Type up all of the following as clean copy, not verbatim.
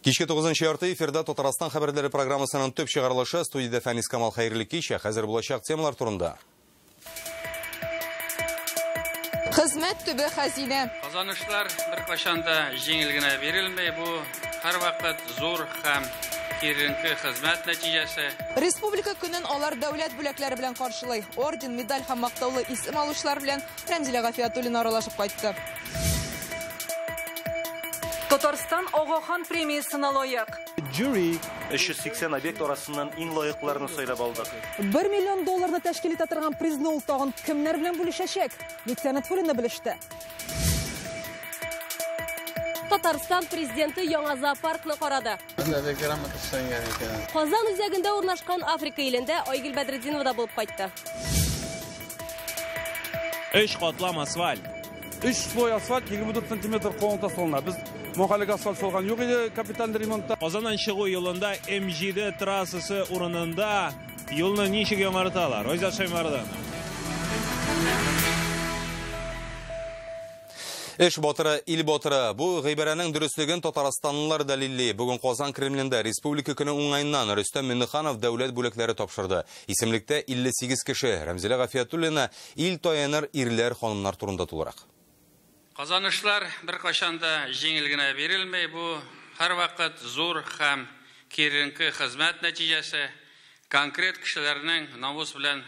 Кичке 9-нчы ярты эфирда Татарстан хәбәрләре программасының төп чыгарылышы студияда Фәнис Камал хәерле кич, хәзер булачак темалар турында. Хезмәт төбе хәзинә. Казанышлар беркайчанда җиңел генә бирелмәй, бу һәрвакыт зур һәм киеренке хезмәт нәтиҗәсе. Республика көнен алар дәүләт бүләкләре белән каршылый. Орден, медаль һәм мактаулы исем алучылар белән Рәмзилә Гафиятуллина аралашып кайтты. Татарстан Агахан премиясына лайык. Jury 380 объект арасыннан иң лайыкларын сайлап алдык. $1 миллион тәшкил итә торган призны ул тагын кемнәр белән бүлешәчәк? Лейтенант Фулина белеште. Татарстан президенты яңа зоопаркны карады. Казан үзәгендә урнашкан Африка илендә Айгөл Бәдретдинова да булып кайтты. 3 катлам асфальт. 3 слой асфальт 24 см калынта салына. Без мохалик асфальт салган юк иде капитан ремонтта. Казаннан чыгу юлында М7 трассасы урынында юлны ничек яңарталар? Ойзат Шаймардан. Эш батыры, ил батыры. Бу гыйбарәнең дөрестлеген Татарстанлылар дәлилли. Бүген Казан Кремлендә республика көне уңайыннан Рөстәм Миңнеханов дәүләт бүләкләре тапшырды. Исемлектә 58 кеше. Рәмзилә Гафиятуллина ил таяныр ирләр, ханымнар турында тулырак. Казанышлар беркайчанда җиңел генә бирелмәй, бу һәрвакыт зур һәм киеренке хезмәт нәтиҗәсе, конкрет кешеләрнең намус белән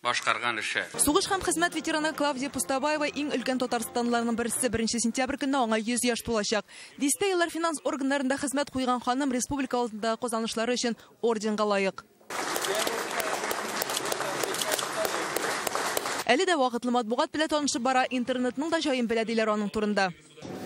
башкарган эше. Сугыш һәм хезмәт ветераны Клавдия Пустабаева иң өлкән татарстанлыларның берсе 1 сентябрь көнне аңа 100 яшь тулачак. Дистә еллар финанс органнарында хезмәт куйган ханым республика алдында казанышлары өчен орденга лайык. Әле дә вакытлы матбугат белән танышып бара, интернетның да җаен белә диләр аның турында.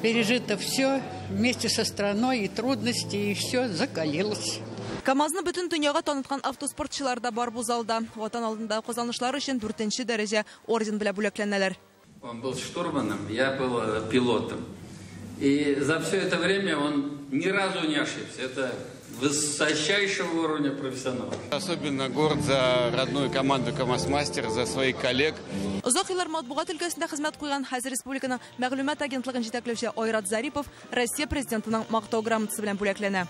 Пережито все вместе со страной, и трудности, и все закалилось. КамАЗны бөтен дөньяга таныткан автоспортчылар да бар бу залда. Ватан алдында казанышлары өчен 4-нче дәрәҗә орден белән бүләкләнәләр. Он был штурманом, я был пилотом. И за все это время он ни разу не ошибся. Это высочайшего уровня профессионалов. Особенно горд за родную команду КамАЗ-мастер, за своих коллег. Озак еллар матбугат өлкәсендә хезмәт куйган хәзер республиканың мәгълүмат агентлыгын җитәкләүче Айрат Зарипов Россия президентының мактау грамотасы белән бүләкләнә.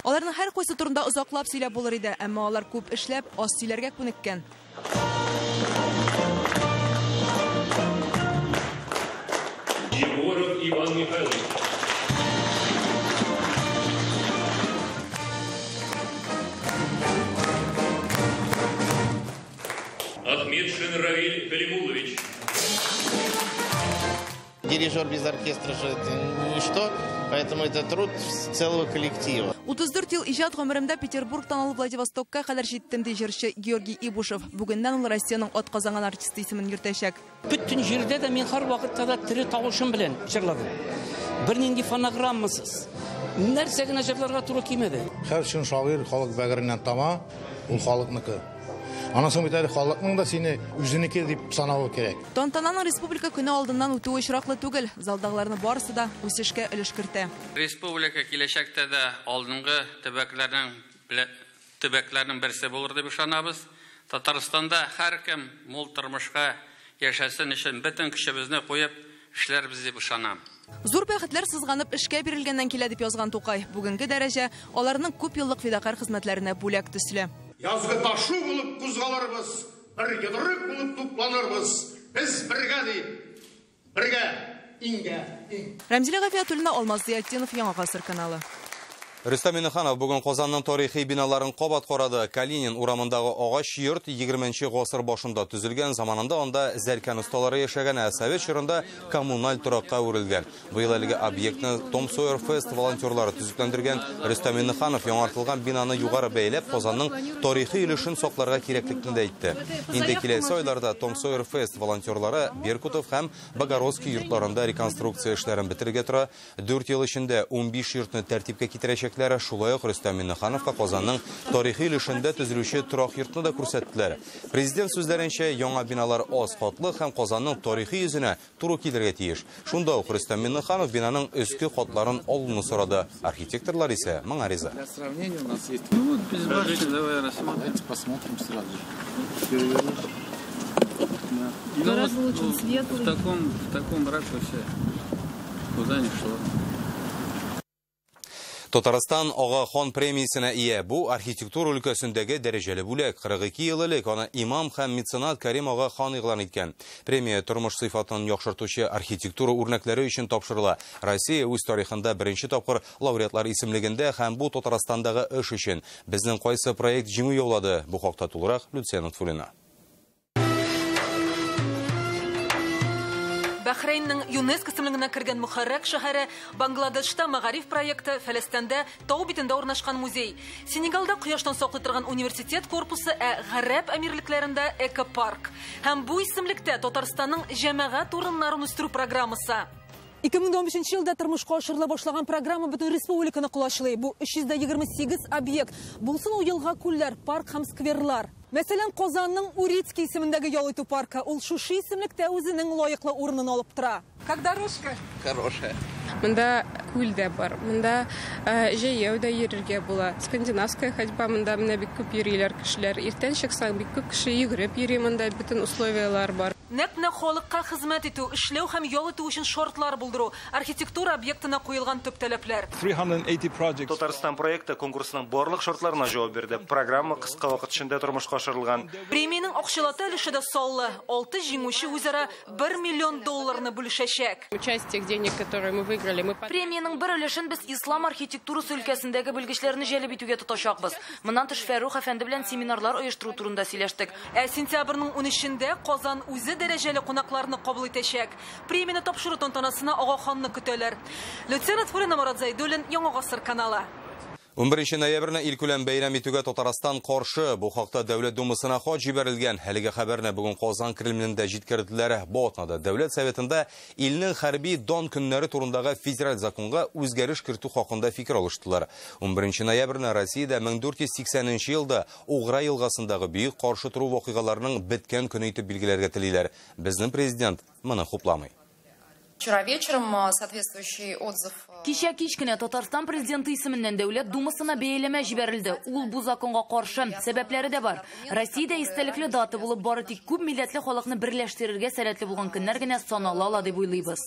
Аларның һәр кайсы турында озаклап сөйләп булыр иде, әмма алар күп эшләп, аз сөйләргә күнеккән. Егоров Иван Михайлович. Ахмедшин Равиль Калимулович. Дирижер без оркестра же это ничто, поэтому это труд целого коллектива. 34 ел иҗат гомеремдә Петербургтан алып Владивостокка кадәр җиттем ди җырчы Георгий Ибушев. Бүгеннән ул Россиянең атказанган артисты исемен йөртәчәк. Бүтән җирдә дә мин һәрвакытта да тере тавышым белән җырладым. Бернинди фонограммасыз. Нәрсә генә җырларга туры килмәде. Һәр шун шагыйрь халык бәгыреннән тама, ул халыкныкы. Анасын бит әле халыкның да сине үзенеке дип санавы кирәк. Тантананың республика көне алдыннан үтүе очраклы түгел. Залдагыларны барысы да үсешкә өлеш кертә. Республика киләчәктә дә алдынгы төбәкләрнең берсе булыр дип ышанабыз. Татарстанда һәркем мул тормышка яшәсен өчен бөтен көчебезне куеп эшләрбез дип ышанам. Зур бәхетләр сызганып эшкә бирелгәннән килә дип язган Тукай. Бүгенге дәрәҗә аларның күп еллык фидакар хезмәтләренә бүләк төсле. Язгы ташу булып кузгаларбыз, бер йодрык булып тупланырбыз. Без бергә дип, бергә иңгә. Рәмзилә Гафиятуллина, Алмаз Зиятдинов, Яңа гасыр каналы. Рөстәм Миңнеханов бүген Казанның тарихи биналарын кабат карады. Калинин урамындагы агач йорт 20нче гасыр башында төзелгән, заманында анда зәркән осталары яшәгән, Совет чорында коммуналь торакка үрелгән. Быел әлеге объектны Том Сойер Фест волонтерлары төзекләндергән. Рөстәм Миңнеханов яңартылган бинаны югары бәйләп, Казанның тарихи өлешен сакларга кирәклекне дә әйтте. Инде киләсе айларда Том Сойер Фест волонтерлары Беркутов һәм Богородский йортларында реконструкция эшләрен бетергә тора. 4 ел эчендә 15 йортны тәртипкә китерәчәк. Шулай ук Рөстәм Миңнехановка Казанның тарихи өлешендә төзелүче торак йортны да күрсәттеләр. Президент сүзләренчә, яңа биналар аз катлы һәм Казанның тарихи йөзенә туры килергә тиеш. Шунда ук Рөстәм Миңнеханов бинаның өске катларын алуны сорады. Архитекторлар исә моңа риза. В таком ракурсе куда ни шло. Татарстан Аға хан премиясына ие. Бу архитектура өлкәсендәге дәрәҗәле бүләк. 42 ел элек аны имам һәм меценат Кәрим Аға хан игълан иткән. Премия тормыш сыйфатын яхшыртучы архитектура үрнәкләре өчен тапшырыла. Россия үз тарихында беренче тапкыр лауреатлар исемлегендә һәм бу Татарстандагы эш өчен безнең кайсы проект җиңү яулады. Бу хакта тулырак Люция Фулина. Бахрейнның ЮНЕСКО исемлегенә кергән Мөхәррәк шәһәре, Бангладешта Мәгариф проекты, Фәләстәндә тау битендә урнашкан музей, Сенегалда кояштан саклый торган университет корпусы, Гарәп әмирлекләрендә экопарк. Һәм бу исемлектә Татарстанның җәмәгать урыннарын үстерү программасы. 2015 елда тормышка ашырыла башлаган программа бөтен республиканы кулачлый. Бу 328 объект. Булсын ул елга күлләр, парк һәм скверлар. Мәсәлән, Казанның Урицкий исемендәге ял итү паркы ул шушы исемлектә үзенең лаеклы урынын алып тора. Как дорожка? Хорошая. Монда күл дә бар. Монда җәяү дә йөрергә була. Скандинавская ходьба, монда менә бик күп йөриләр кешеләр. Иртән чыксаң бик күп кеше йөгереп йөри, монда бөтен условиялар бар. Нәкъ халыкка хезмәт итү, эшләү һәм ял итү өчен шартлар булдыру, архитектура объектына куелган төп таләпләр. Татарстан проекты конкурсның барлык шартларына җавап бирде. Программа кыска вакыт эчендә тормышка ашырылган. Премияның акчалаты өлеше дә саллы. 6 җиңүче үзара $1 миллион бүлешәчәк. Участие денег, которые мы выиграли, мы Премияның бер өлешен без ислам архитектурасы өлкәсендәге белгечләрне җәлеп итүгә тотачакбыз. Моннан тыш Фәрух әфәнде белән семинарлар оештыру турында сөйләштек. Сентябрьнең 13-ндә Казан үзе дәрәҗәле кунакларны кабул итәчәк. Премияны тапшыру тантанасына Ага ханны көтәләр. Люция Фулина, Марат Зайдуллин, Яңа гасыр каналы. 11 ноябрьне илкүләм бәйрәм итүгә Татарстан каршы. Бу хакта Дәүләт Думасына хат җибәрелгән. Әлеге хәбәрне бүген Казан Кремлендә җиткерделәр. Бу атнада Дәүләт Советында илнең хәрби дан көннәре турындагы федераль законга үзгәреш кертү хакында фикер алыштылар. 11 ноябрьне Россиядә 1480 елда Угра елгасындагы бөек каршы туру вакыйгаларының беткән көне итеп билгеләргә телиләр. Безнең президент моны хупламый. Вчера вечером соответствующий отзыв. Кичә кич кенә Татарстан президенты исеменнән Дәүләт Думасына бәяләмә җибәрелде. Ул бу законга каршы. Сәбәпләре дә бар. Россиядә истәлекле дата булып бары тик күп милләтле халыкны берләштерергә сәләтле булган көннәр генә санала дип уйлыйбыз.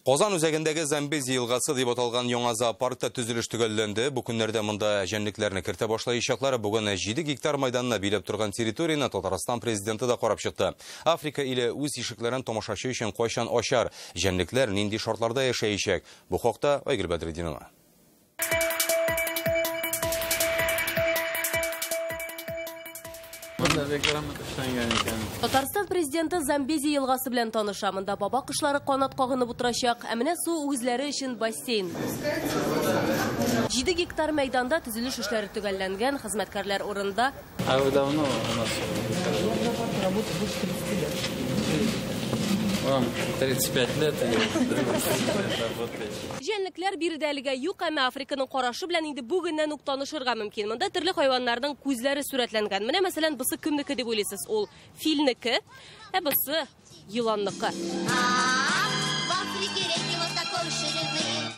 Казан үзәгендәге Замбези елгасы дип аталган яңа зоопаркта төзелеш төгәлләнде. Бу көннәрдә монда җәнлекләрне кертә башлаячаклар. Бүген 7 гектар майданны билеп торган территорияны Татарстан президенты да карап чыкты. Африка иле үз ишекләрен тамашачы өчен кайчан ачар? Җәнлекләр нинди шартларда яшәячәк? Бу хакта Айгөл Бәдретдинова. Татарстан президенты Замбези елгасы белән таныша. Монда баба кышлары канат кагынып утырачак. Ә менә су үгезләре өчен бассейн. 7 гектар мәйданда төзелеш эшләре төгәлләнгән, хезмәткәрләр урында. А вы давно у нас Вам 35 лет Җәнлекләр биредә әлегә юк, әмма Африканың карашы белән инде бүгеннән үк танышырга мөмкин. Монда төрле хайваннарның күзләре сурәтләнгән. Менә мәсәлән, бусы кемнеке дип уйлыйсыз? Ул фильнеке, ә бусы еланныкы.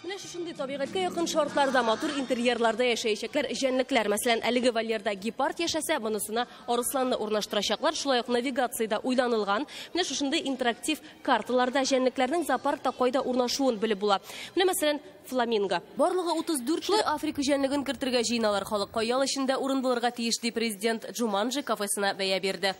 Менә шундый табигатькә якын шартларда, матур интерьерларда яшәячәкләр җәнлекләр. Мәсәлән, әлеге вольерда гепард яшәсә, монысына арысланны урнаштырачаклар. Шулай ук навигациядә уйланылган. Менә шундый интерактив карталарда җәнлекләрнең зоопаркта кайда урнашуын белеп була. Менә мәсәлән, фламинго. Барлыгы 34 Африка җәнлеген кертергә җыйналар. Халыкка ял эчендә урын булырга тиеш ди президент Джуманджи кафесына бәя бирде.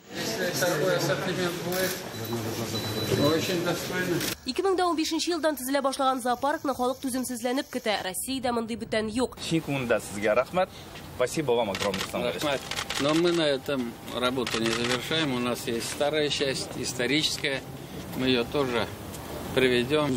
2015 елдан төзелә башлаган зоопаркны халык түземсезләнеп көтә. Россиядә мондый бүтән юк. Секунда сезгә рәхмәт. Спасибо вам огромное. Рахмат. Но мы на этом работу не завершаем. У нас есть старая часть, историческая. Мы ее тоже приведем.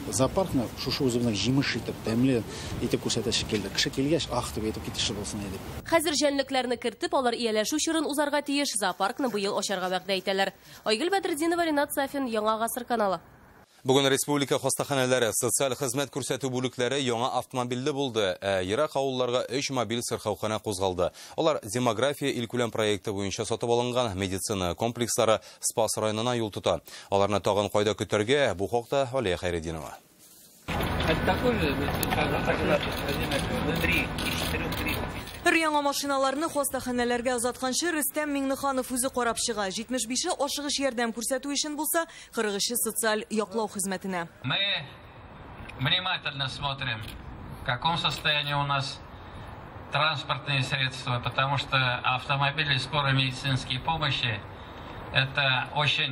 Зоопаркны шушы үзебезнең җимеш итеп, тәмле итеп күрсәтәсе килде. Кеше килгәч, ах дип әйтеп китеше булсын иде. Хәзер җәнлекләрне кертеп, алар ияләшү чорын узарга тиеш. Зоопаркны бу ел ачарга вәгъдә итәләр. Айгөл Бәдретдинова, Ринат Сафин, Яңа гасыр каналы. Бүген республика хастаханәләре, социаль хезмәт күрсәтү бүлекләре яңа автомобильле булды. Ерак авылларга 3 мобиль сырхаухана кузгалды. Алар демография илкүләм проекты буенча сатып алынган медицина комплекслары Спас районына юл тота. Аларны тагын кайда көтәргә? Бу хакта Алия Хайретдинова. Яңа машиналарны хастаханәләргә озатканчы Рөстәм Миңнеханов үзе карап чыга. 75-е ашыгыш ярдәм күрсәтү өчен булса, 40-ы социаль яклау хезмәтенә. Мы внимательно смотрим в каком состоянии у нас транспортные средства, потому что автомобили скорой медицинской помощи – это очень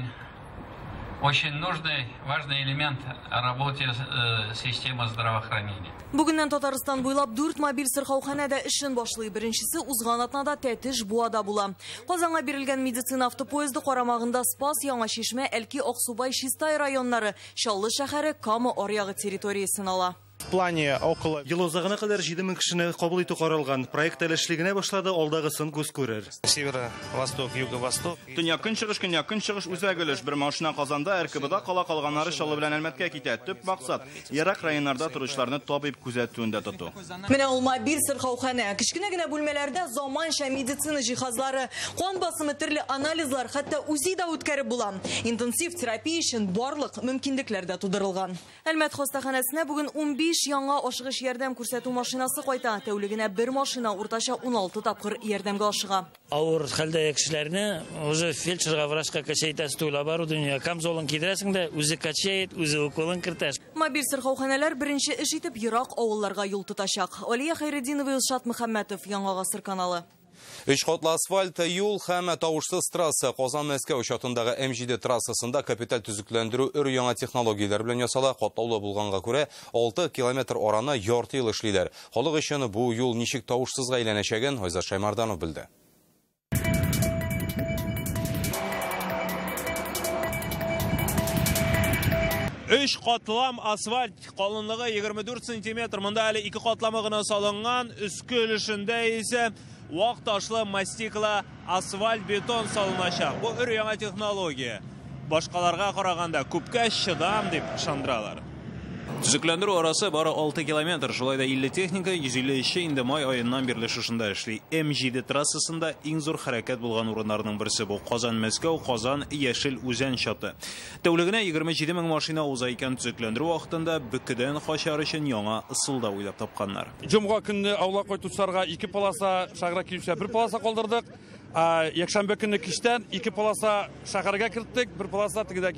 нужный, важный элемент работы системы здравоохранения. Бүгіннен Татарстан бойлап 4 мобиль сырхауханада ішін башлый. Біріншісі узган атнада Тәтіш Буада була. Казанга берілген медицина автопоезды қарамағында Спас, Яңашишме, Әлки, Ақсубай, Шистай районнары, Шаллы шәһәре, Камы аръягы территориясын ала. В плане около Елозагына кадәр 7000 кешене кабул итү каралган. Проект эшлегенә башлады, алдагысын күз күрер. Северо-восток, юго-восток. Төньяк-көнчыгыш үзәгелеш бер машина Казанда, РКБда кала калганнары Шаллы белән Әлмәткә китә. Төп максат ерак районнарда торучыларны табып күзәтүендә тоту. Менә ул мобиль сырхаухана. Кечкенә генә бүлмәләрдә заманча медицина җиһазлары, кан басымы төрле анализлар, хәтта УЗИ да үткәреп була. Интенсив терапия өчен барлык мөмкинлекләр дә тудырылган. Әлмәт хастаханәсенә бүген 15 яңа ашыгыш ярдәм күрсәтү машинасы кайта. Тәүлегенә бер машина уртача 16 тапкыр ярдәмгә ашыга. Авыр хәлдә кешеләрне уже фельдшерга, врачка качайтасы туйла бару дөнья. Камзолын кидерәсең дә, үзе качает, үзе уколын кертәш. Мобиль сырхауханәләр беренче эш итеп ерак авылларга юл тотачак. Алия Хәйретдинова, Илшат Мөхәммәтов, Яңа Гасыр каналы. 3 катлы асфальт, юл һәм тавышсыз трасса Казан-Мәскәү учетындагы М7 трассасында капиталь төзекләндерү өр-яңа технологияләр белән ясала. Катлаулы булганга күрә 6 километр араны ярты ел эшлиләр. Халык өчен бу юл ничек тавышсызга әйләнәчәген Айзат Шаймарданов белде. Үш катлам асфальт, калынлыгы 24 см, монда әле 2 катламы гына салынган, өске өлешендә исә вак ташлы мастиклы асфальт бетон салыначак. Бу өр-яңа технология. Башкаларга караганда күпкә чыдам дип ышандыралар. Төзекләндерү арасы бары 6 километр. Шулай да 50 техника 150 эшче инде май аеннан бирле шушында эшли. М7 трассасында иң зур хәрәкәт булган урыннарның берсе бу Казан-Мәскәү, Казан-Яшел Үзән чаты. Тәүлегенә 27 000 машина уза икән. Төзекләндерү вакытында бөкедән качар өчен яңа ысул да уйлап тапканнар. Җомга көнне аула кайтучыларга 2 полоса, шагыра килүче 1 полоса калдырдык. Якшәмбе көнне кичтән 2 полоса шәһәргә керттек, 1 полоса тигедә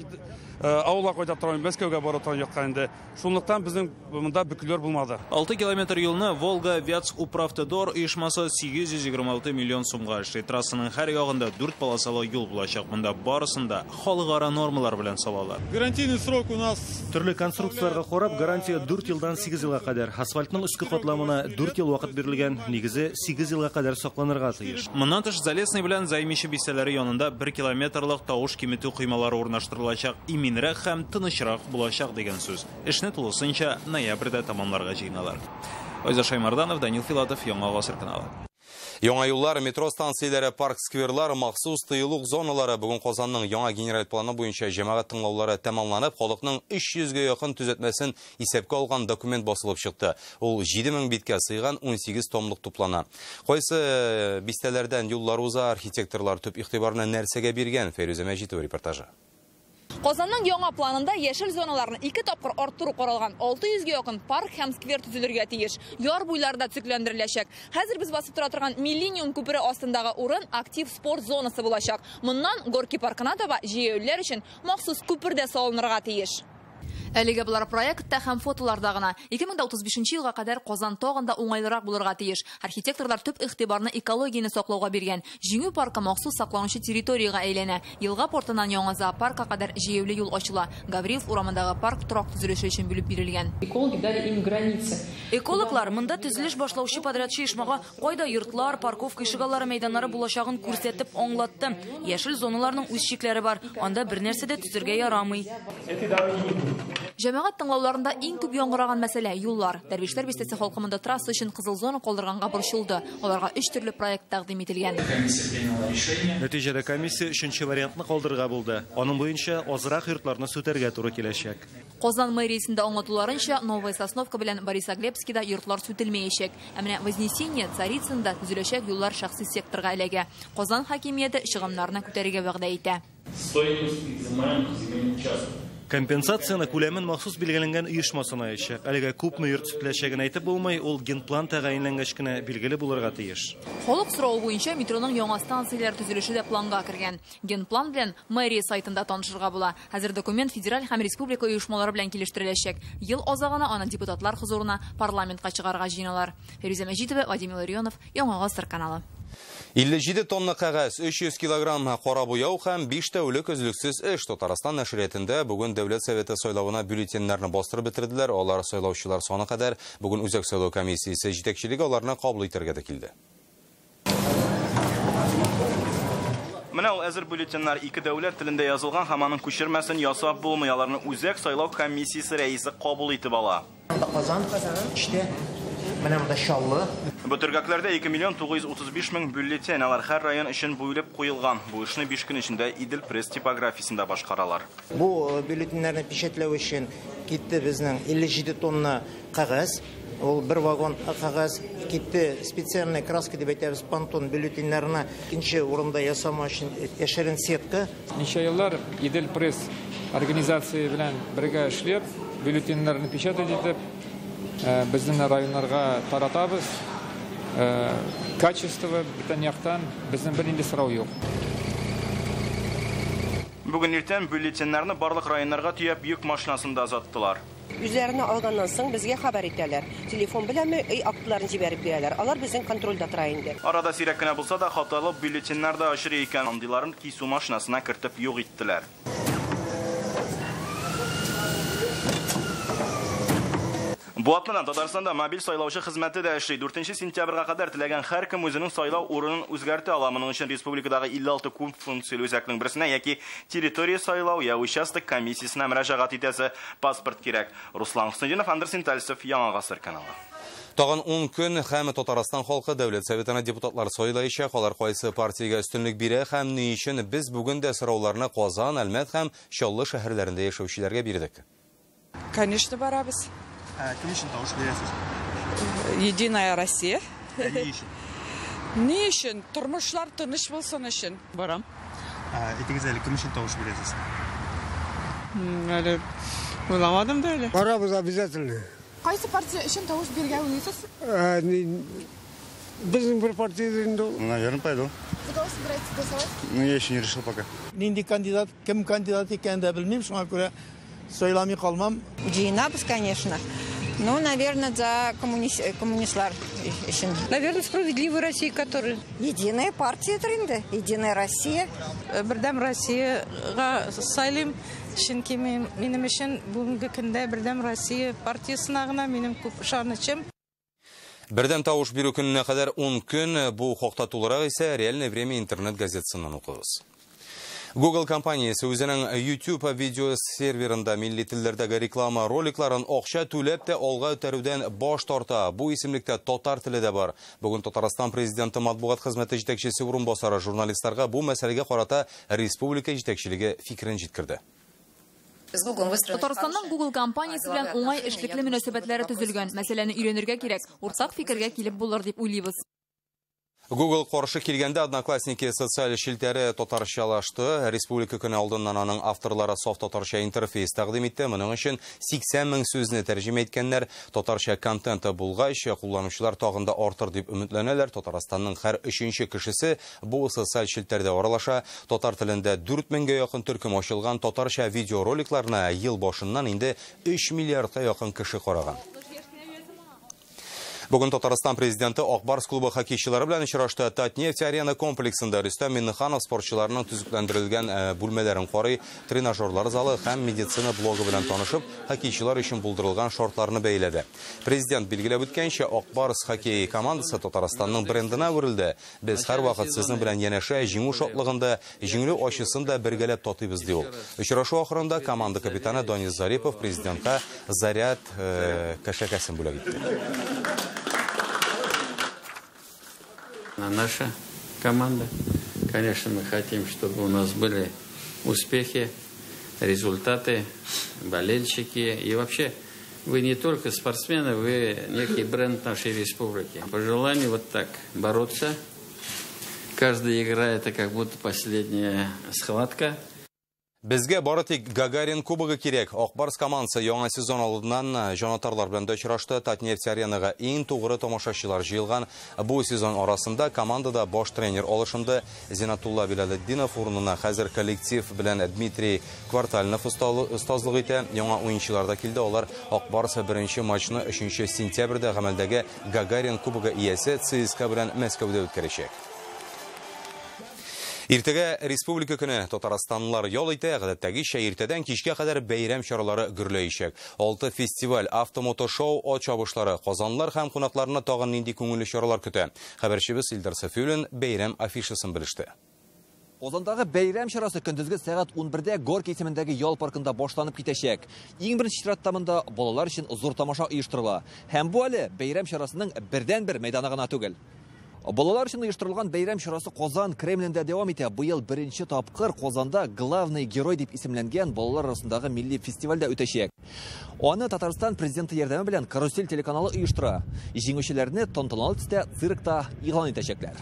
аула кайта торган Мәскәүгә бара торган якка инде. Шунлыктан безнең монда бөкүләр булмады. 6 километр юлны Волга Вятск-Управтодор оешмасы 826 миллион сумга эшли. Трассаның һәр ягында 4 полосалы юл булачак. Монда барысында халыкара нормалар белән салалар. Гарантийный срок у нас Төрле конструкцияларга карап, гарантия 4 елдан 8 елга кадәр. Асфальтның өске катламына 4 ел вакыт бирелгән, нигезе 8 елга кадәр сакланырга тиеш. Моннан тыш Залесный белән Займичи бистәләре янында 1 километрлык тавыш киметү кыймалары урнаштырылачак. Иминрәк һәм тынычрак булачак дигән сүз. Эшне тулысынча ноябрьдә тамамларга җыйналар. Айзат Шаймарданов, Данил Филатов, Яңа Гасыр каналы. Яңа юллар, метро станцияләре, парк скверлар, махсус тыелук зоналары бүген Казанның яңа генераль планы буенча җәмәгать тыңлаулары тәмамланып, халыкның 300гә якын төзәтмәсен исәпкә алган документ басылып чыкты. Ул 7000 биткә сыйган 18 томлык туплана. Кайсы бистәләрдән юллар уза, архитекторлар төп игътибарны нәрсәгә биргән? Фәрүзә Мәҗитова репортажы. Казанның яңа планында яшел зоналарны 2 тапкыр арттыру каралган. 600гә якын парк һәм сквер төзелергә тиеш. Яр буйларында төзекләндереләчәк. Хәзер без басып тора торган Миллениум күпере астындагы урын актив спорт зонасы булачак. Моннан Горки паркына таба җәяүләр өчен махсус күпер дә салынырга тиеш. Әлегә булар проектта һәм фотоларда гына 2035 елга кадәр Казан тагында уңайлырак булырга тиеш. Архитекторлар төп игътибарны экологияны саклауга биргән. Җиңү паркы махсус сакланучы территорияга әйләнә. Елга портыннан яңа зоопаркка кадәр җәяүле юл ачыла. Гаврилов урамындагы парк торак төзелеше өчен бүлеп бирелгән. Экологи дали им границы. Экологлар монда төзелеш башлаучы подрядчы ишмага кайда йортлар, парковка ишегаллары, мәйданнары булачагын күрсәтеп аңлатты. Яшел зоналарның үз чикләре бар. Анда бер нәрсә дә төзергә ярамый. Җәмәгать тыңлауларында иң күп яңгыраган мәсьәлә юллар. Дәрвишләр бистәсе халкымында трасса өчен кызыл зона калдырганга борчылды. Аларга 3 төрле проект тәкъдим ителгән. Нәтиҗәдә комиссия 3нче вариантны калдырырга булды. Аның буенча азрак йортларны сүтәргә туры киләчәк. Казан мэриясендә аңлатуларынча, Новая Сосновка белән Борисоглебскида йортлар сүтелмәячәк. Ә менә Вознесение, Царицында төзеләчәк юллар шәхси секторга эләгә. Казан хакимияте чыгымнарны күтәрергә вәгъдә итә. Стоимость экзаменов земельных участков. Компенсацияны күләмен махсус билгеләнгән оешмасына яшәк. Әлегә күпме йорт сүтләшәген әйтеп булмай, ул генплан тәгаенләнгәч кенә билгеле булырга тиеш. Халык сорауы буенча метроның яңа станцияләр төзелеше дә планга кергән. Генплан белән мэрия сайтында танышырга була. Хәзер документ федераль һәм республика оешмалары белән килештереләчәк. Ел азагына аны депутатлар хузурына парламентка чыгарга җыйналар. Фәризә Мәҗитова, Владимир Ларионов, Яңа Гасыр каналы. 57 тонна кәгазь, 300 килограмм кара буяу һәм 5 тәүлек өзлексез эш. Татарстан нәшриятендә бүгін Дәүләт Советы сайлауына бюллетеннәрне бастырып бетерделәр. Алар сайлаучылар саны кадәр бүгін Үзәк сайлау комиссиясе җитәкчелеге аларны кабул итәргә дә килде. Менә ул әзер бюллетеннар ике дәүләт телендә язылган һәм аның күчермәсен ясап булмый, аларны Үзәк сайлау комиссиясе рәисе кабул итеп ала. Казан, işte менә монда Шаллы. Бу төргәкләрдә 2,935,000 бюллетен, алар һәр район өчен буйлап куелган. Бу эшне 5 көн эчендә Идел пресс типографиясында башкаралар. Бу бюллетеннәрне печатләү өчен китте безнең 57 тонна кәгазь. Ул бер вагон кәгазь китте специальный краска дип әйтәбез, пантон бюллетеннәрне икенче урында ясамау өчен яшерен сетка. Ничә еллар Идел пресс организация белән бергә эшләп, бюллетеннәрне печатать итеп, безнең районнарга таратабыз. Качество бүтән яктан безнең бер инде сорау юк. Бүген иртән бюллетеннәрне барлык районнарга төяп йөк машинасында озаттылар. Үзләренә алганнан соң безгә хәбәр итәләр. Телефон белән актларын җибәреп бирәләр. Алар безнең контрольдә тора инде. Арада сирәк кенә булса да хаталы бюллетеннәр дә ашыр икән. Андыйларын кисү машинасына кертеп юк иттеләр. Бу атнадан Татарстанда мобиль сайлаучы хезмәте дә эшли. 4 сентябрьгә кадәр теләгән һәркем үзенең сайлау урынын үзгәртә ала. Моның өчен республикадагы 56 күп функцияле үзәкнең берсенә яки территория сайлау я участок комиссиясенә мөрәҗәгать итәсе паспорт кирәк. Руслан Хусейнов, Андерсин Тальсов, Яңа Гасыр каналы. Тагын 10 көн һәм Татарстан халкы Дәүләт Советына депутатлар сайлаячак, алар кайсы партиягә өстенлек бирә һәм ни өчен без бүген дә сорауларны Казан, Әлмәт һәм Чаллы шәһәрләрендә яшәүчеләргә бирдек. Конечно, барабыз. Кем өчен тавыш бирәсез? Единая Россия. Ни өчен? Ни өчен? Тормышлар тыныч булсын өчен. Барам. Итегез әле кем өчен тавыш бирәсез? Әле уйламадым да әле. Барабыз обязательно. Кайсы партия өчен тавыш биргә уйлыйсыз? Безнең бер партиядән инде. Наверное, пойду. За кого собираетесь голосовать? Я еще не решил пока. Нинди кандидат, кем кандидат икәнен дә белмим, шуңа күрә сайламый калмам. Джинабыз, конечно. Ну, наверное, за коммунистлар. Наверное, справедливая Россия, которая... Единая партия тренды. Единая Россия. Бердәм Россияга сайлым. Чөнки минем өчен бүгенге көндә Бердәм Россия партиясына гына минем күп ышанычым. Бердәм тавыш бирү көненә кадәр 10 көн, бу хакта тулырак исә Реальное время интернет газетасыннан укыгыз. Google компаниясе үзенең YouTube видео серверында милли телләрдәге реклама роликларын акча түләп тә алга үтәрүдән баш тарта. Бу исемлектә татар теле дә бар. Бүген Татарстан президенты матбугат хезмәте җитәкчесе урынбасары журналистларга бу мәсьәләгә карата республика җитәкчелеге фикерен җиткерде. Татарстанның Google компаниясе белән уңай эшлекле мөнәсәбәтләре төзелгән. Мәсьәләне өйрәнергә кирәк. Уртак фикергә килеп булыр дип уйлыйбыз. Google каршы килгәндә Одноклассники социаль шилтәре татарчалашты. Республика көне алдыннан аның авторлары саф татарча интерфейс тәкъдим итте. Моның өчен 80 мең сүзне тәрҗемә иткәннәр. Татарча контенты булгач, кулланучылар тагында артыр дип өметләнәләр. Татарстанның һәр 3нче кешесе бу социаль шилтәрдә аралаша. Татар телендә 4000гә якын төркем ачылган татарча видеороликларны ел башыннан инде 3 миллиардка якын кеше караган. Бүген Татарстан президенты Акбарс клубы хоккейчылары белән очрашты. Татнефть арена комплексында Рөстәм Миннеханов спортчыларның төзекләндерелгән бүлмәләрен карый, тренажерлар залы һәм медицина блогы белән танышып, хоккейчылар өчен булдырылган шартларны бәйләде. Президент билгеләп үткәнчә, Акбарс хоккей командасы Татарстанның брендына әверелде. Без һәр вакыт сезнең белән янәшә җиңү шатлыгында, җиңү ачысын да бергәләп татыйбыз ди ул. Очрашу ахырында команда капитаны Данис Зарипов президентка заряд кәшәкәсен бүләк итте. Наша команда. Конечно, мы хотим, чтобы у нас были успехи, результаты, болельщики. И вообще, вы не только спортсмены, вы некий бренд нашей республики. По желанию вот так бороться. Каждая игра – это как будто последняя схватка. Безгә бары тик Гагарин кубогы кирәк. Акбарс командасы яңа сезон алдыннан җанатарлар белән дә очрашты. Татнефть аренаға иң тугры тамашачылар җыелган. Бу сезон арасында командада баш тренер алышынды. Зинатулла Билалетдинов урынына хәзер коллектив белән Дмитрий Квартальнов остазлык итә. Яңа уенчылар да килде. Алар Акбарс беренче матчны 3 сентябрьдә гамәлдәге Гагарин кубогы иясе ЦСКА белән Мәскәүдә үткәрәчәк. Иртәгә республика көне Татарстанлылар ял итә, гадәттәгечә иртәдән кичкә кадәр бәйрәм чаралары гөрләячәк. 6 фестиваль, автомотошоу, ат чабышлары, казанлар һәм кунакларны тагын нинди күңелле чаралар көтә. Хәбәрчебез Илдар Сафиуллин бәйрәм афишасын белеште. Казандагы бәйрәм чарасы көндезге сәгать 11-дә Горький исемендәге ял паркында башланып китәчәк. Иң беренче чиратта монда балалар өчен зур тамаша оештырыла. Һәм бу әле бәйрәм чарасының бердән-бер мәйданы гына түгел. Балалар өчен оештырылган бәйрәм чарасы Казан Кремлендә дәвам итә. Быел беренче тапкыр Казанда главный герой дип исемләнгән балалар арасындагы милли фестивальдә үтәчәк. Аны Татарстан президенты ярдәме белән Карусель телеканалы оештыра. Җиңүчеләрне тантаналы төстә циркта игълан итәчәкләр.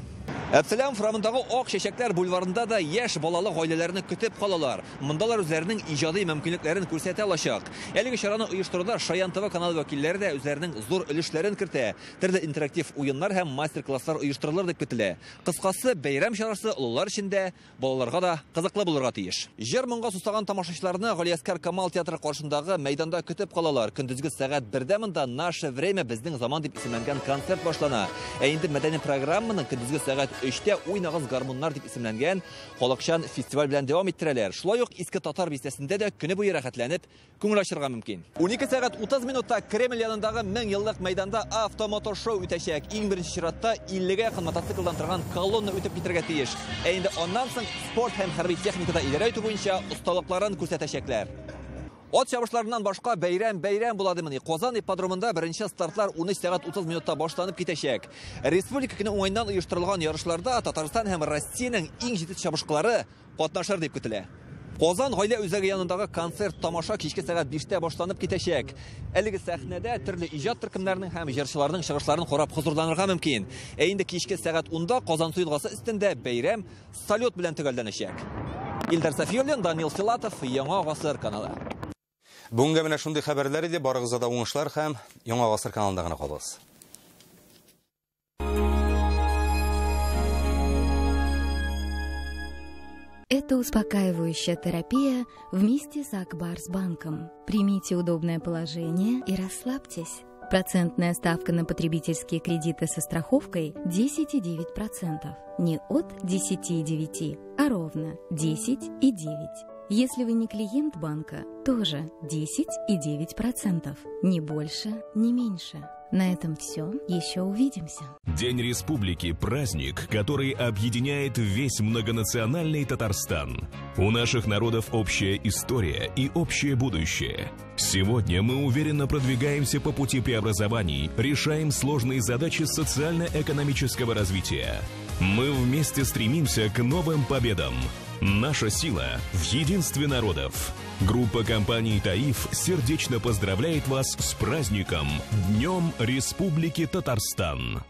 Әпсәләм фрамындагы ак чәчәкләр бульварында да яшь балалы гаиләләрне көтеп калалар. Мондалар үзләренең иҗади мөмкинлекләрен күрсәтә алачак. Әлеге чараны оештыруда Шаян ТВ каналы вәкилләре дә үзләренең зур өлешләрен кертә. Төрле интерактив уеннар һәм мастер-класслар оештырылыр дип көтелә. Кыскасы, бәйрәм чарасы олылар өчен дә, балаларга да кызыклы булырга тиеш. Җыр-моңга сусаган тамашачыларны Галиәскәр Камал театры каршындагы мәйданда көтеп калалар. Көндезге сәгать 1дә монда "Наше время безнең заман" дип исемләнгән концерт башлана. Инде мәдәни программаның көндезге сәгать 3дә "Уйнагыз гармуннар" дип исемләнгән халыкчан фестиваль белән дәвам иттерәләр. Шулай ук иске татар бистәсендә дә көне буе рәхәтләнеп, күңел ачырга мөмкин. 12 сәгать 30 минутта Кремль янындагы 1000 еллык мәйданда автомотошоу үтәчәк. Иң беренче чиратта 50-гә якын мотоциклдан торган колонна үтеп китәргә тиеш. Инде аннан соң спорт һәм хәрби техникада идарә итү буенча осталыкларын күрсәтәчәкләр. Ат чабышларыннан башка бәйрәм буладымыни. Казан ипподромында беренче стартлар 13 сәгать 30 минутта башланып китәчәк. Республика көне уңайнан оештырылган ярышларда Татарстан һәм Россиянең иң җитез чабышкылары катнашыр дип көтелә. Казан гаилә үзәге янындагы концерт тамаша кичке сәгать 5дә башланып китәчәк. Әлеге сәхнәдә төрле иҗат төркемнәренең һәм җырчыларның чыгышларын карап хозурланырга мөмкин. Инде кичке сәгать 10да Казан суелгасы өстендә бәйрәм салют белән төгәлләнәчәк. Илдар Сафиуллин, Данил Филатов, Яңа гасыр каналы. Бүгенге менә шундый хәбәрләр иде. Барыгызга да уңышлар һәм Яңа гасыр каналында гына калыгыз. Это успокаивающая терапия вместе с Акбарсбанком. Примите удобное положение и расслабьтесь. Процентная ставка на потребительские кредиты со страховкой 10,9%. Не от 10,9%, а ровно 10,9%. Если вы не клиент банка, тоже 10,9%. Не больше, не меньше. На этом все. Еще увидимся. День Республики – праздник, который объединяет весь многонациональный Татарстан. У наших народов общая история и общее будущее. Сегодня мы уверенно продвигаемся по пути преобразований, решаем сложные задачи социально-экономического развития. Мы вместе стремимся к новым победам. Наша сила в единстве народов. Группа компаний «Таиф» сердечно поздравляет вас с праздником Днем Республики Татарстан.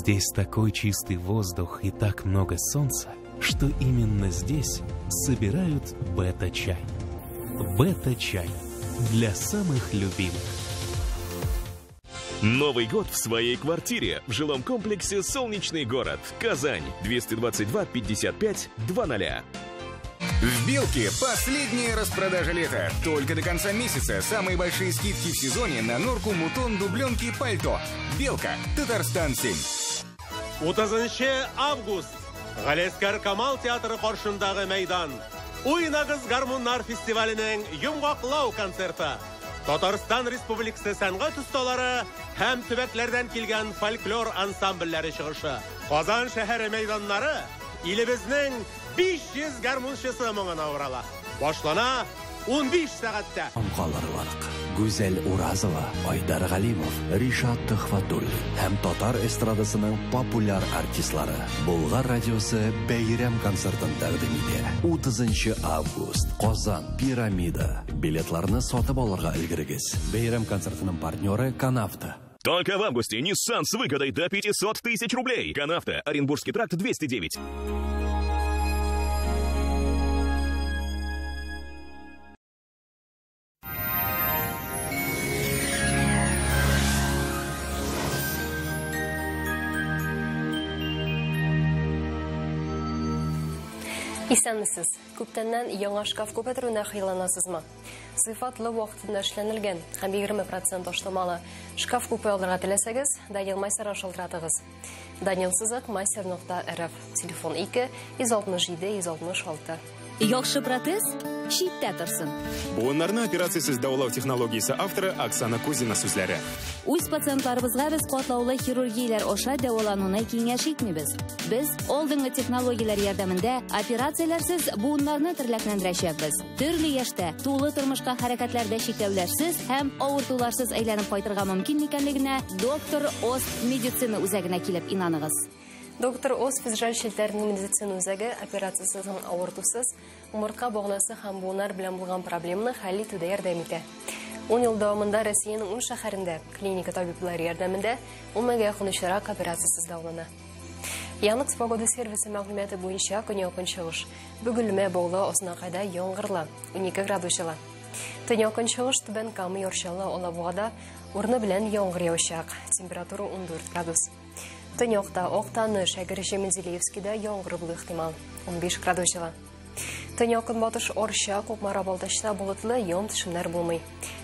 Здесь такой чистый воздух и так много солнца, что именно здесь собирают бета-чай. Бета-чай для самых любимых. Новый год в своей квартире в жилом комплексе «Солнечный город», Казань, 222 55 00. В «Белке» последняя распродажа лета. Только до конца месяца самые большие скидки в сезоне на норку, мутон, дубленки, пальто. «Белка», Татарстан 7. 30 август. Галиәскәр Камал театры каршындагы мәйдан. Уйнагыз гармуннар фестиваленең йомгаклау концерты. Татарстан Республикасы сәнгать осталары һәм төбәкләрдән килгән фольклор ансамбльләре чыгышы. Казан шәһәре мәйданнары илебезнең 500 гармончысы моңына урала. Башлана 15 сәгатьтә. Қаларларық. Гүзәл Уразова, Айдар Галимов, Ришат Төхфатуллин һәм татар эстрадасының популяр артистлары Болгар радиосы бәйрәм концертын тәкъдим итә. 30 август, Казан, Пирамида. Билетларны сатып алырга өлгерегез. Бәйрәм концертының партнеры Канавто. Только в августе Nissan с выгодой до 500 тысяч рублей. Канавто, Оренбургский тракт 209. Исәнмесез. Күптәннән яңа шкаф күпәтүенә хыялланасызмы? Сыйфатлы вакытында эшләнелгән һәм 20% ашламалы шкаф күпе алырга теләсәгез, Данил Майсарга шалтыратыгыз. Danielsizak.master.rf. Телефон 2 167 166. Яхшы протез читтә торсын. Буыннарны операциясез дәвалау технологиясе авторы Оксана Кузина сүзләре. Үз пациентларыбызга без катлаулы хирургияләр аша дәвалануны киңәш итмибез. Без алдынгы технологияләр ярдәмендә операцияләрсез буыннарны терлекләндерәчәкбез. Төрле яшьтә, тулы тормышка хәрәкәтләрдә чикләүләрсез һәм авыртуларсыз әйләнеп кайтырга мөмкин икәнлегенә доктор Ост медицина үзәгенә килеп инаныгыз. Доктор Ост федераль шелтәрнең медицина үзәге операциясыз һәм авыртусыз умыртка багнасы һәм буыннар белән булган проблеманы хәл итүдә ярдәм итә. 10 ел дәвамында Россиянең 10 шәһәрендә клиника табиблары ярдәмендә 10 якын очрак операциясыз дәвалана. Янык погода сервисы мәгълүматы буенча көньяк чыгыш бөгелмә баулы Аснакайда яңгырлы 12 градус жылы. Төньяк чыгыш Түбән Кама Яршалы Алабугада урыны белән яңгыр яучак. Температура 14 градус. Төньякта Актаныш, Әгерҗе Мензелиевскида яңгыр булу ихтимал 15 градус жылы. Төньяк батыш Орча, Кукмара Балтачта болытлы яңгыр булмый.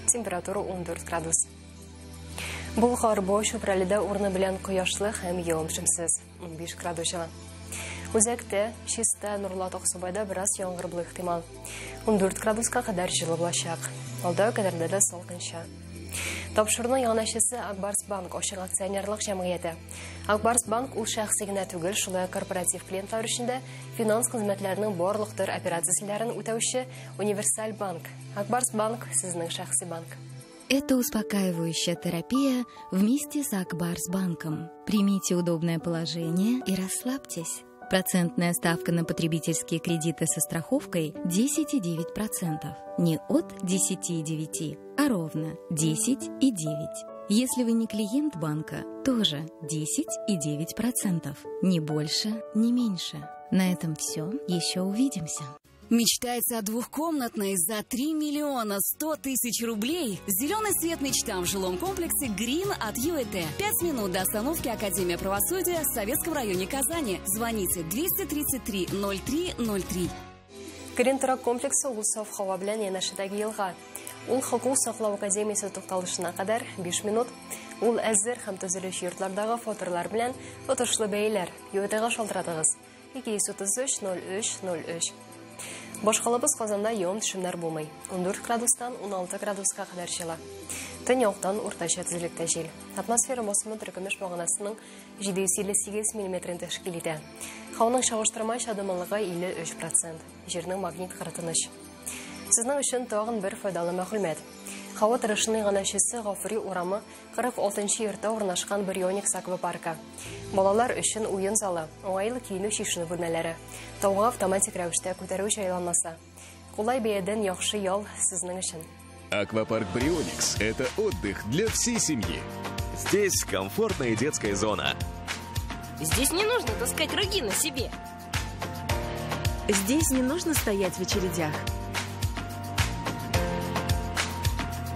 Температура 14 градус. Болгар Бош Шупралида урыны белән кояшлы һәм яңгырсыз 15 градус жылы. Үзәктә Чиста Нурлат Аксубайда бераз яңгыр булу ихтимал 14 градуска кадәр җылы булачак. Алда кадәрдә дә салкынча. Тапшырның янашысы Акбарс банк ашык акционерлык җәмгыяте. Акбарс банк ул шәхси генә түгел, шулай корпоратив клиентлар өчен дә финанс хезмәтләренең барлык төр операцияләрен үтәүче универсаль банк. Акбарс банк сезнең шәхси банк. Это успокаивающая терапия вместе с Акбарс банком. Примите удобное положение и расслабьтесь. Процентная ставка на потребительские кредиты со страховкой 10,9%. Не от 10,9%, а ровно 10,9%. Если вы не клиент банка, тоже 10,9%. Ни больше, ни меньше. На этом все. Еще увидимся. Мечтается о двухкомнатной за 3 миллиона 100 тысяч рублей. Зеленый свет мечтам в жилом комплексе Green от ЮЭТ. 5 минут до остановки Академия правосудия в Советском районе Казани. Звоните 233 03 03. Green торак комплексы Улусов һава белән янәшәдәге елга. Ул хокук саклау академиясе тукталышына кадәр 5 минут. Ул әзер һәм төзелеш йортлардагы фотолар белән тотышлы бәйләр. ЮЭТга шалтыратыгыз. 233 03 03. Башкалабыз Казанда яңгыр төшемнәр булмый. 14 градустан 16 градуска кадәр җыла. Төньяктан уртача тизлектә җил. Атмосфера басымы төркемеш баганасының 758 мм тәшкил итә. Һаваның чагыштырмача дымлылыгы 53%. Җирнең магнит кыртыныч. Сезнең өчен тагын бер файдалы мәгълүмат. Һава торышының янәшәсе Гафури урамы 46-нчы йортта урнашкан Бирионикс аквапарка. Балалар өчен уен залы, уңайлы киенү чишенү бүлмәләре, тауга автоматик рәвештә күтәрү җайланмасы. Кулай бәядән яхшы ял сезнең өчен. Аквапарк Брионикс – это отдых для всей семьи. Здесь комфортная детская зона. Здесь не нужно таскать рыги на себе. Здесь не нужно стоять в очередях.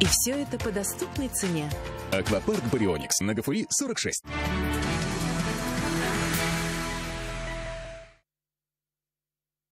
И все это по доступной цене. Аквапарк Брионикс на Гафури 46.